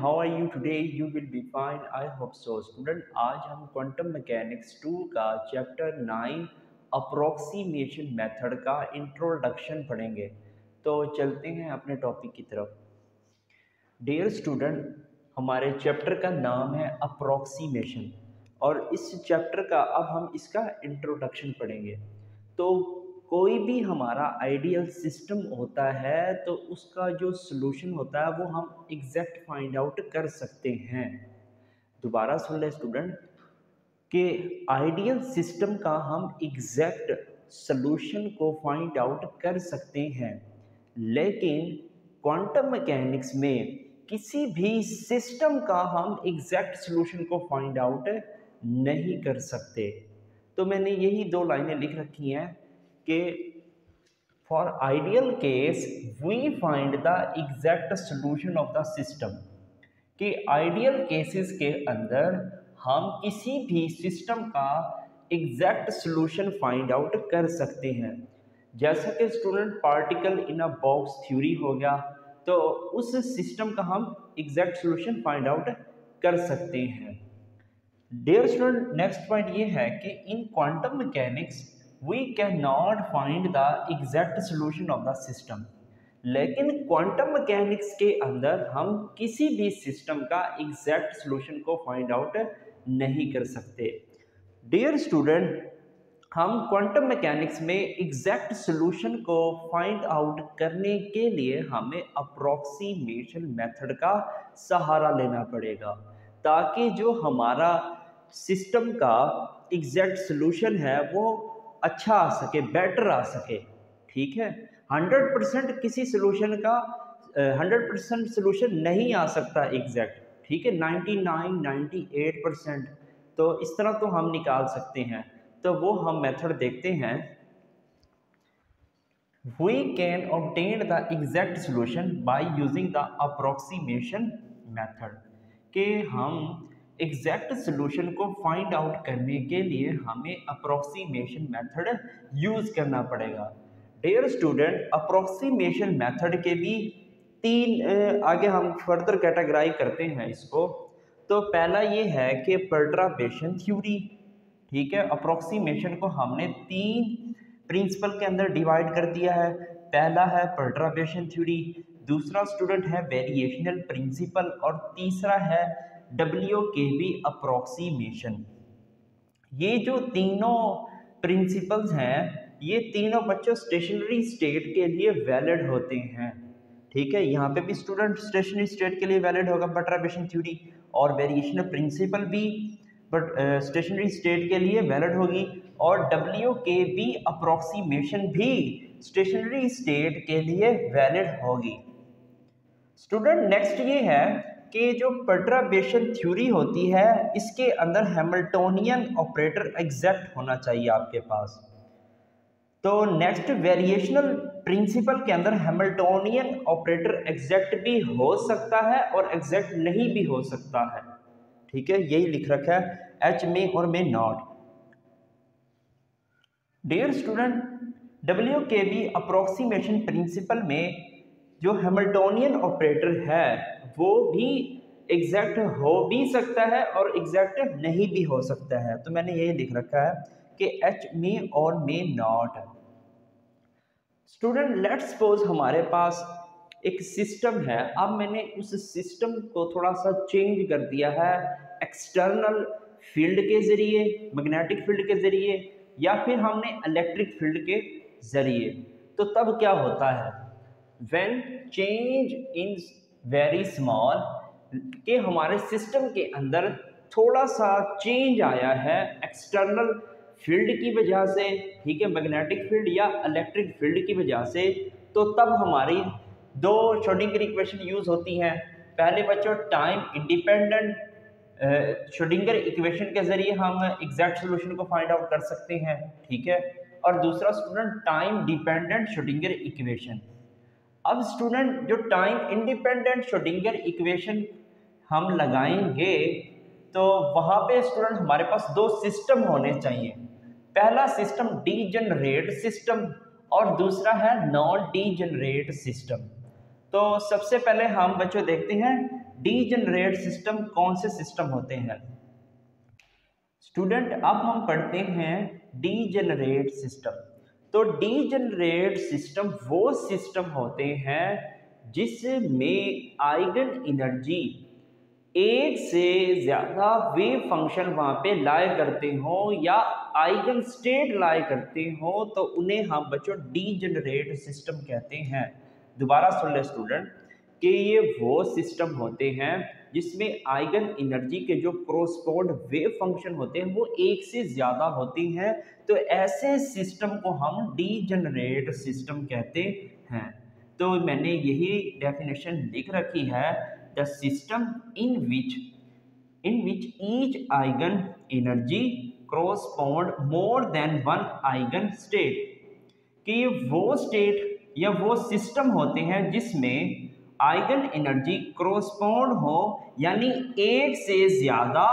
how are you today? You will be fine. I hope so. Student आज हम quantum mechanics 2 का chapter 9 approximation method का introduction पढ़ेंगे। तो चलते हैं अपने टॉपिक की तरफ। डियर स्टूडेंट, हमारे चैप्टर का नाम है अप्रोक्सीमेशन और इस चैप्टर का अब हम इसका इंट्रोडक्शन पढ़ेंगे। तो कोई भी हमारा आइडियल सिस्टम होता है तो उसका जो सलूशन होता है वो हम एग्जैक्ट फाइंड आउट कर सकते हैं। दोबारा सुन ले स्टूडेंट कि आइडियल सिस्टम का हम एग्जैक्ट सलूशन को फाइंड आउट कर सकते हैं, लेकिन क्वांटम मैकेनिक्स में किसी भी सिस्टम का हम एग्जैक्ट सलूशन को फाइंड आउट नहीं कर सकते। तो मैंने यही दो लाइनें लिख रखी हैं कि for ideal case we find the exact solution of the system, कि आइडियल केसेस के अंदर हम किसी भी सिस्टम का एग्जैक्ट सॉल्यूशन फाइंड आउट कर सकते हैं। जैसा कि student particle in a box theory हो गया, तो उस सिस्टम का हम एग्जैक्ट सॉल्यूशन फाइंड आउट कर सकते हैं। डियर स्टूडेंट, नेक्स्ट पॉइंट ये है कि इन quantum mechanics we cannot find the exact solution of the system, लेकिन क्वांटम मैकेनिक्स के अंदर हम किसी भी सिस्टम का एग्जैक्ट सॉल्यूशन को फाइंड आउट नहीं कर सकते। डियर स्टूडेंट, हम क्वांटम मैकेनिक्स में एग्जैक्ट सॉल्यूशन को फाइंड आउट करने के लिए हमें अप्रोक्सीमेशन मेथड का सहारा लेना पड़ेगा, ताकि जो हमारा सिस्टम का एग्जैक्ट सॉल्यूशन है वो अच्छा आ सके, बेटर आ सके। ठीक है, 100% किसी सॉल्यूशन का 100% सॉल्यूशन नहीं आ सकता एग्जैक्ट। ठीक है, 99, 98%, तो इस तरह तो हम निकाल सकते हैं। तो वो हम मेथड देखते हैं। We can obtain the exact solution by using the approximation method, कि हम एग्जैक्ट सॉल्यूशन को फाइंड आउट करने के लिए हमें अप्रोक्सीमेशन मेथड यूज करना पड़ेगा। डियर स्टूडेंट, अप्रोक्सीमेशन मेथड के भी तीन आगे हम फर्दर कैटेगराइज करते हैं इसको। तो पहला ये है कि पर्टर्बेशन थ्योरी। ठीक है, अप्रोक्सीमेशन को हमने तीन प्रिंसिपल के अंदर डिवाइड कर दिया है। पहला है पर्टर्बेशन थ्योरी, दूसरा स्टूडेंट है वेरिएशनल प्रिंसिपल और तीसरा है WKB अप्रोक्सीमेशन। ये जो तीनों प्रिंसिपल्स हैं, ये तीनों बच्चों स्टेशनरी स्टेट के लिए वैलिड होते हैं। ठीक है, यहाँ पे भी स्टूडेंट स्टेशनरी स्टेट के लिए वैलिड होगा पर्टर्बेशन थ्योरी, और वेरिएशनल प्रिंसिपल भी बट स्टेशनरी स्टेट के लिए वैलिड होगी, और WKB अप्रोक्सीमेशन भी स्टेशनरी स्टेट के लिए वैलिड होगी। स्टूडेंट, नेक्स्ट ये है कि जो पर्टर्बेशन थ्योरी होती है इसके अंदर हैमिल्टोनियन ऑपरेटर एग्जैक्ट होना चाहिए आपके पास। तो नेक्स्ट वेरिएशनल प्रिंसिपल के अंदर हैमिल्टोनियन ऑपरेटर एग्जैक्ट भी हो सकता है और एग्जैक्ट नहीं भी हो सकता है। ठीक है, यही लिख रखा है, एच में और में naught. Dear student, WKB approximation principle में जो हैमिल्टोनियन ऑपरेटर है वो भी एग्जैक्ट हो भी सकता है और एग्जैक्ट नहीं भी हो सकता है। तो मैंने यही लिख रखा है कि एच में और में नॉट। स्टूडेंट, लेट्स सपोज हमारे पास एक सिस्टम है। अब मैंने उस सिस्टम को थोड़ा सा चेंज कर दिया है एक्सटर्नल फील्ड के जरिए, मैग्नेटिक फील्ड के जरिए, या फिर हमने इलेक्ट्रिक फील्ड के जरिए। तो तब क्या होता है, when change in very small, कि हमारे सिस्टम के अंदर थोड़ा सा चेंज आया है एक्सटर्नल फील्ड की वजह से, ठीक है, मैग्नेटिक फील्ड या इलेक्ट्रिक फील्ड की वजह से, तो तब हमारी दो श्रोडिंगर इक्वेशन यूज होती हैं। पहले बच्चों टाइम इंडिपेंडेंट श्रोडिंगर इक्वेशन के जरिए हम एग्जैक्ट सॉल्यूशन को फाइंड आउट कर सकते हैं। ठीक है, और दूसरा student time dependent Schrodinger equation. अब स्टूडेंट, जो टाइम इंडिपेंडेंट श्रोडिंगर इक्वेशन हम लगाएंगे तो वहां पे स्टूडेंट हमारे पास दो सिस्टम होने चाहिए। पहला सिस्टम डीजेनरेट सिस्टम और दूसरा है नॉन डीजेनरेट सिस्टम। तो सबसे पहले हम बच्चों देखते हैं डीजनरेट सिस्टम कौन से सिस्टम होते हैं। स्टूडेंट अब हम पढ़ते हैं डीजनरेट सिस्टम। तो डीजनरेट सिस्टम वो सिस्टम होते हैं जिसमें आइगन एनर्जी एक से ज़्यादा वेव फंक्शन वहाँ पे लाए करते हो या आइगन स्टेट लाए करते हो, तो उन्हें हम बच्चों डीजनरेट सिस्टम कहते हैं। दोबारा सुन ले स्टूडेंट कि ये वो सिस्टम होते हैं जिसमें आइगन एनर्जी के जो कोरोस्पोंड वेव फंक्शन होते हैं वो एक से ज़्यादा होती हैं, तो ऐसे सिस्टम को हम डीजनरेट सिस्टम कहते हैं। तो मैंने यही डेफिनेशन लिख रखी है, the system in which each eigen energy correspond more than one eigen state, कि ये वो स्टेट या वो सिस्टम होते हैं जिसमें आइगन एनर्जी कोरोस्पोंड हो, यानी एक से ज़्यादा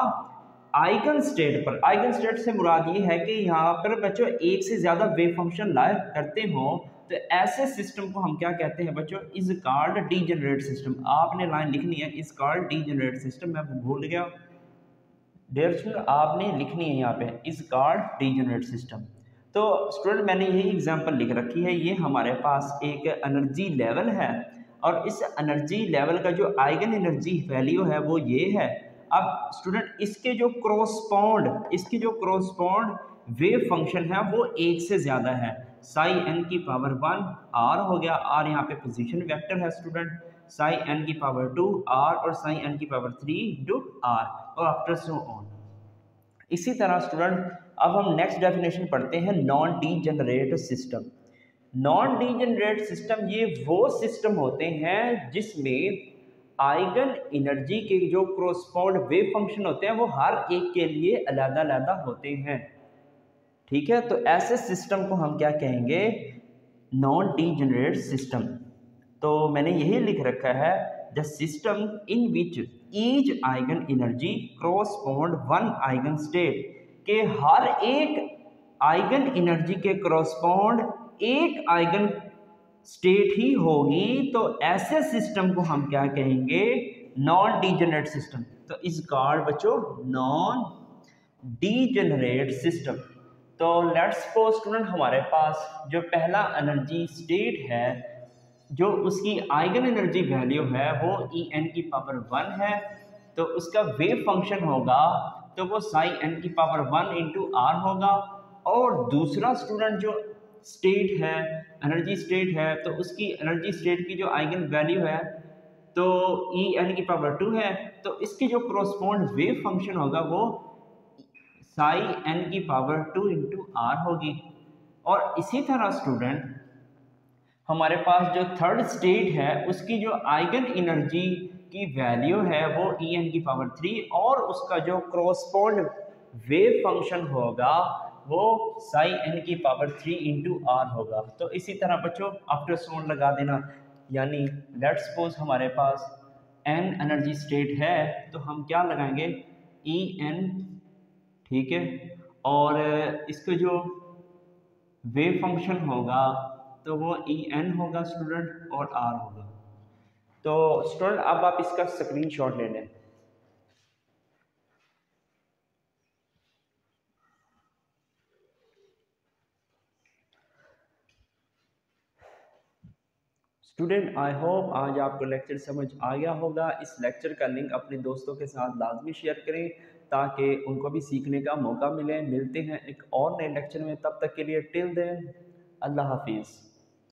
आइगन स्टेट पर। आइगन स्टेट से मुराद ये है कि यहाँ पर बच्चों एक से ज़्यादा वेव फंक्शन लाए करते हो, तो ऐसे सिस्टम को हम क्या कहते हैं बच्चों, इज कॉल्ड डीजनरेट सिस्टम। आपने लाइन लिखनी है इज कॉल्ड डीजनरेट सिस्टम, मैं भूल गया डियर स्टूडेंट, आपने लिखनी है यहाँ पे इज कॉल्ड डीजनरेट सिस्टम। तो स्टूडेंट मैंने यही एग्जांपल लिख रखी है, ये हमारे पास एक एनर्जी लेवल है और इस एनर्जी लेवल का जो आइगन एनर्जी वैल्यू है वो ये है। अब स्टूडेंट इसके जो कोरोस्पोंड वेव फंक्शन है वो एक से ज़्यादा है, साई एन की पावर 1 आर हो गया, आर यहाँ पे पोजीशन वेक्टर है स्टूडेंट, साई एन की पावर 2 आर और साई एन की पावर 3 इंटू आर और आफ्टर सो ऑन। इसी तरह स्टूडेंट अब हम नेक्स्ट डेफिनेशन पढ़ते हैं non degenerate system. Non degenerate system ये वो सिस्टम होते हैं जिसमें आइगन एनर्जी के जो कोरोस्पोंड वेव फंक्शन होते हैं वो हर एक के लिए अलग-अलग होते हैं। ठीक है, तो ऐसे सिस्टम को हम क्या कहेंगे, नॉन डीजनरेट सिस्टम। तो मैंने यही लिख रखा है, the system in which each eigen energy correspond one eigen state, के हर एक आइगन एनर्जी के कोरोस्पोंड एक आइगन स्टेट ही होगी, तो ऐसे सिस्टम को हम क्या कहेंगे, नॉन डीजनरेट सिस्टम। तो इस कॉल्ड बच्चों नॉन डीजनरेट सिस्टम। तो लेट्स सपोज स्टूडेंट हमारे पास जो पहला एनर्जी स्टेट है, जो उसकी आइगन एनर्जी वैल्यू है वो ई एन की पावर 1 है, तो उसका वेव फंक्शन होगा तो वो साई एन की पावर 1 इंटू आर होगा। और दूसरा स्टूडेंट जो स्टेट है, एनर्जी स्टेट है, तो उसकी एनर्जी स्टेट की जो आइगन वैल्यू है तो ई एन की पावर 2 है, तो इसकी जो कोरोस्पोंड वेव फंक्शन होगा वो साई एन की पावर 2 इंटू आर होगी। और इसी तरह स्टूडेंट हमारे पास जो थर्ड स्टेट है उसकी जो आइगन एनर्जी की वैल्यू है वो ई एन की पावर 3 और उसका जो कोरोस्पोंड वेव फंक्शन होगा वो साई एन की पावर 3 इंटू आर होगा। तो इसी तरह बच्चों आफ्टर सोन लगा देना, यानी लेट्स सपोज हमारे पास एन एनर्जी स्टेट है तो हम क्या लगाएंगे ई एन, ठीक है, और इसका जो वेव फंक्शन होगा तो वो ई एन होगा स्टूडेंट और आर होगा। तो स्टूडेंट अब आप इसका स्क्रीनशॉट ले लें। स्टूडेंट आई होप आज आपको लेक्चर समझ आ गया होगा। इस लेक्चर का लिंक अपने दोस्तों के साथ लाजमी शेयर करें ताकि उनको भी सीखने का मौका मिले। मिलते हैं एक और नए लेक्चर में, तब तक के लिए टिल देन अल्लाह हाफिज़।